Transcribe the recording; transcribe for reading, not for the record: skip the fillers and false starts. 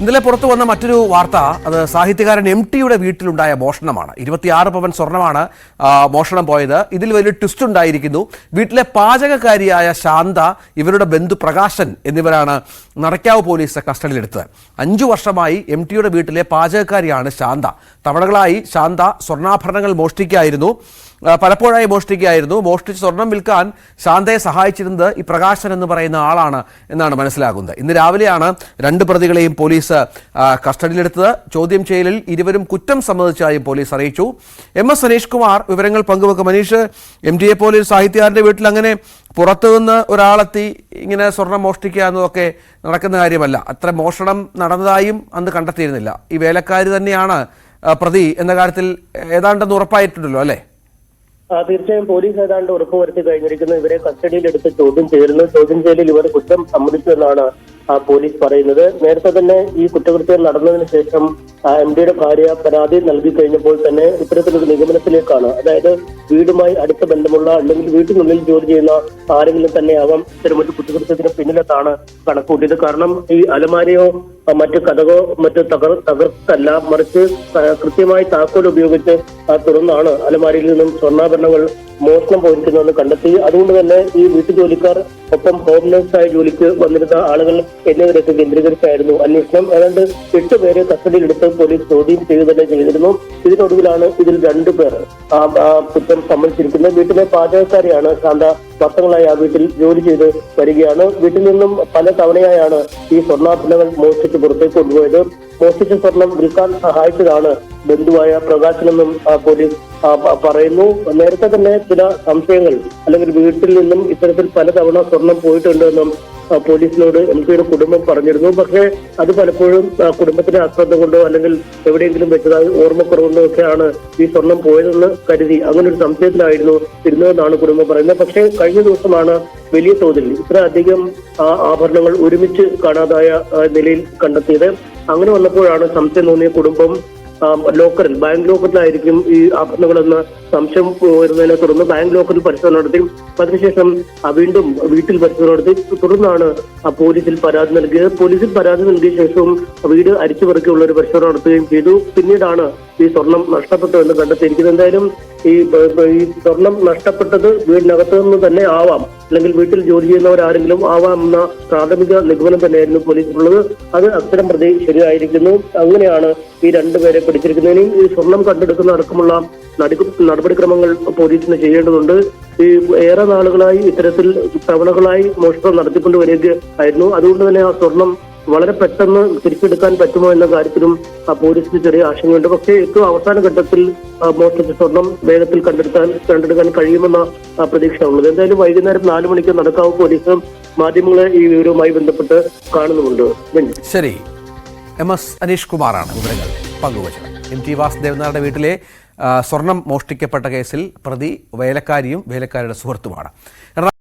ഇന്നലെ പുറത്തു വന്ന മറ്റൊരു വാർത്ത അത് സാഹിത്യകാരൻ MTയുടെ വീട്ടിലുണ്ടായ മോഷണമാണ്. 26 പവൻ സ്വർണ്ണമാണ് മോഷണം പോയത്. ഇതിൽ വലിയ ട്വിസ്റ്റ് ഉണ്ടായിരിക്കുന്നു. വീട്ടിലെ പാചകക്കാരിയായ ശാന്ത, ഇവരുടെ ബന്ധു പ്രകാശൻ എന്നിവരാണ് നടക്കാവ് പോലീസ് കസ്റ്റഡിയിലെടുത്തത്. 5 വർഷമായി MTയുടെ വീട്ടിലെ പാചകക്കാരിയാണ് ശാന്ത. തവണകളായി ശാന്ത സ്വർണ്ണാഭരണങ്ങൾ പലപ്പോഴായി മോഷ്ടിക്കുകയായിരുന്നു. മോഷ്ടിച്ച് സ്വർണം വിൽക്കാൻ ശാന്തയെ സഹായിച്ചിരുന്നത് ഈ പ്രകാശൻ എന്ന് പറയുന്ന ആളാണ് എന്നാണ് മനസ്സിലാകുന്നത്. ഇന്ന് രാവിലെയാണ് 2 പ്രതികളെയും പോലീസ് കസ്റ്റഡിയിലെടുത്തത്. ചോദ്യം ചെയ്യലിൽ ഇരുവരും കുറ്റം സമ്മതിച്ചതായും പോലീസ് അറിയിച്ചു. MS അനീഷ് കുമാർ വിവരങ്ങൾ പങ്കുവെക്കും. മനീഷ്, MTയെ പോലെ ഒരു സാഹിത്യകാരന്റെ വീട്ടിൽ അങ്ങനെ പുറത്തുനിന്ന് ഒരാളെത്തി ഇങ്ങനെ സ്വർണം മോഷ്ടിക്കുക എന്നതൊക്കെ നടക്കുന്ന കാര്യമല്ല. അത്ര മോഷണം നടന്നതായും അന്ന് കണ്ടെത്തിയിരുന്നില്ല. ഈ വേലക്കാരി തന്നെയാണ് പ്രതി എന്ന കാര്യത്തിൽ ഏതാണ്ടെന്ന് ഉറപ്പായിട്ടുണ്ടല്ലോ, അല്ലേ? തീർച്ചയായും പോലീസ് ഏതാണ്ട് ഉറപ്പുവരുത്തി കഴിഞ്ഞിരിക്കുന്നു. ഇവരെ കസ്റ്റഡിയിലെടുത്ത് ചോദ്യം ചെയ്യലിൽ ഇവർ കുറ്റം സമ്മതിച്ചു എന്നാണ് പോലീസ് പറയുന്നത്. നേരത്തെ തന്നെ ഈ കുറ്റകൃത്യം നടന്നതിന് ശേഷം MTയുടെ ഭാര്യ പരാതി നൽകി കഴിഞ്ഞപ്പോൾ തന്നെ ഇത്തരത്തിലൊരു നിഗമനത്തിലേക്കാണ്, അതായത് വീടുമായി അടുത്ത ബന്ധമുള്ള അല്ലെങ്കിൽ വീട്ടിനുള്ളിൽ ജോലി ചെയ്യുന്ന ആരെങ്കിലും തന്നെ ആവാം ഇത്തരമൊരു കുറ്റകൃത്യത്തിന് പിന്നിലെത്താണ് കണക്കൂട്ടിയത്. കാരണം ഈ അലമാരയോ മറ്റു കഥകോ തകർക്കല്ല, മറിച്ച് കൃത്യമായി താക്കോൽ ഉപയോഗിച്ച് തുറന്നാണ് അലമാരയിൽ നിന്നും സ്വർണ്ണാഭരണങ്ങൾ മോഷണം പോയിരിക്കുന്നതെന്ന് കണ്ടെത്തി. അതുകൊണ്ട് തന്നെ ഈ വീട്ടുജോലിക്കാർ, ഒപ്പം ഹോം നേഴ്സായി ജോലിക്ക് വന്നിരുന്ന ആളുകൾ എന്നിവരൊക്കെ കേന്ദ്രീകരിച്ചായിരുന്നു അന്വേഷണം. ഏതാണ്ട് 8 പേരെ കസ്റ്റഡിയിലെടുത്ത് പോലീസ് ചോദ്യം തന്നെ ചെയ്തിരുന്നു. ഇതിനൊടുവിലാണ് ഇതിൽ 2 പേർ കുറ്റം സമ്മതിച്ചിരിക്കുന്നത്. വീട്ടിലെ പാചകക്കാരിയാണ് ശാന്ത. വർഷങ്ങളായി ആ വീട്ടിൽ ജോലി ചെയ്ത് വരികയാണ്. വീട്ടിൽ നിന്നും പല തവണയായാണ് ഈ സ്വർണ്ണാഭരണങ്ങൾ മോഷ്ടിച്ച് പുറത്തേക്ക് കൊണ്ടുപോയത്. മോഷ്ടിച്ച സ്വർണം വിൽക്കാൻ സഹായിച്ചതാണ് ബന്ധുവായ പ്രകാശനെന്നും പോലീസ് പറയുന്നു. നേരത്തെ തന്നെ ചില സംശയങ്ങൾ, അല്ലെങ്കിൽ വീട്ടിൽ നിന്നും ഇത്തരത്തിൽ പലതവണ സ്വർണം പോയിട്ടുണ്ടെന്നും പോലീസിനോട് MTയുടെ കുടുംബം പറഞ്ഞിരുന്നു. പക്ഷേ അത് പലപ്പോഴും കുടുംബത്തിന്റെ അശ്രദ്ധ കൊണ്ടോ അല്ലെങ്കിൽ എവിടെയെങ്കിലും വെച്ചതായി ഓർമ്മക്കുറവുകൊണ്ടോ ഒക്കെയാണ് ഈ സ്വർണം പോയതെന്ന് കരുതി അങ്ങനെ ഒരു സംശയത്തിലായിരുന്നു ഇരുന്നതെന്നാണ് കുടുംബം പറയുന്നത്. പക്ഷേ കഴിഞ്ഞ ദിവസമാണ് വലിയ തോതിൽ ഇത്ര അധികം ആഭരണങ്ങൾ ഒരുമിച്ച് കാണാതായ നിലയിൽ കണ്ടെത്തിയത്. അങ്ങനെ വന്നപ്പോഴാണ് സംശയം തോന്നിയ കുടുംബം ബാങ്ക് ലോക്കറിലായിരിക്കും ഈ ആഭരണങ്ങളെന്ന് സംശയം വരുന്നതിനെ തുടർന്ന് ബാങ്ക് ലോക്കറിൽ പരിശോധന നടത്തി. അതിനുശേഷം വീണ്ടും വീട്ടിൽ പരിശോധന നടത്തി. തുടർന്നാണ് പോലീസിൽ പരാതി നൽകിയത്. പോലീസിൽ പരാതി നൽകിയ ശേഷവും വീട് അരിച്ചുപെറുക്കിയുള്ള ഒരു പരിശോധന നടത്തുകയും ചെയ്തു. പിന്നീടാണ് ഈ സ്വർണം നഷ്ടപ്പെട്ടു എന്ന് കണ്ടെത്തിയിരിക്കുന്നത്. എന്തായാലും ഈ സ്വർണം നഷ്ടപ്പെട്ടത് വീടിനകത്ത് നിന്ന് തന്നെ ആവാം, അല്ലെങ്കിൽ വീട്ടിൽ ജോലി ചെയ്യുന്നവരാരെങ്കിലും ആവാം എന്ന പ്രാഥമിക നിഗമനം തന്നെയായിരുന്നു പോലീസിനുള്ളത്. അത് അത്തരം പ്രതി ശരിയായിരിക്കുന്നു. അങ്ങനെയാണ് ഈ 2 പേരെ പിടിച്ചിരിക്കുന്നതിന്. ഈ സ്വർണം കണ്ടെടുക്കുന്ന അടക്കമുള്ള നടപടിക്രമങ്ങൾ പോലീസിന് ചെയ്യേണ്ടതുണ്ട്. ഈ ഏറെ നാളുകളായി ഇത്തരത്തിൽ തവണകളായി മോഷണം നടത്തിക്കൊണ്ടുവരികയായിരുന്നു. അതുകൊണ്ട് തന്നെ ആ സ്വർണം വളരെ പെട്ടെന്ന് തിരിച്ചെടുക്കാൻ പറ്റുമോ എന്ന കാര്യത്തിലും പോലീസിന് ചെറിയ ആശങ്കയുണ്ട്. പക്ഷേ ഏറ്റവും അവസാന ഘട്ടത്തിൽ മോഷ്ടിച്ച സ്വർണം വേഗത്തിൽ കണ്ടെടുക്കാൻ കഴിയുമെന്ന പ്രതീക്ഷയാണുള്ളത്. എന്തായാലും വൈകുന്നേരം 4 മണിക്ക് നടക്കാവ് പോലീസ് മാധ്യമങ്ങളെ ഈ വിവരവുമായി ബന്ധപ്പെട്ട് കാണുന്നുമുണ്ട്. ശരി, MS അനീഷ് കുമാറാണ് വിവരങ്ങൾ പങ്കുവച്ചത്. MT വാസുദേവൻ നായരുടെ വീട്ടിലെ സ്വർണം മോഷ്ടിക്കപ്പെട്ട കേസിൽ പ്രതി വേലക്കാരിയും വേലക്കാരിയുടെ സുഹൃത്തുമാണ്.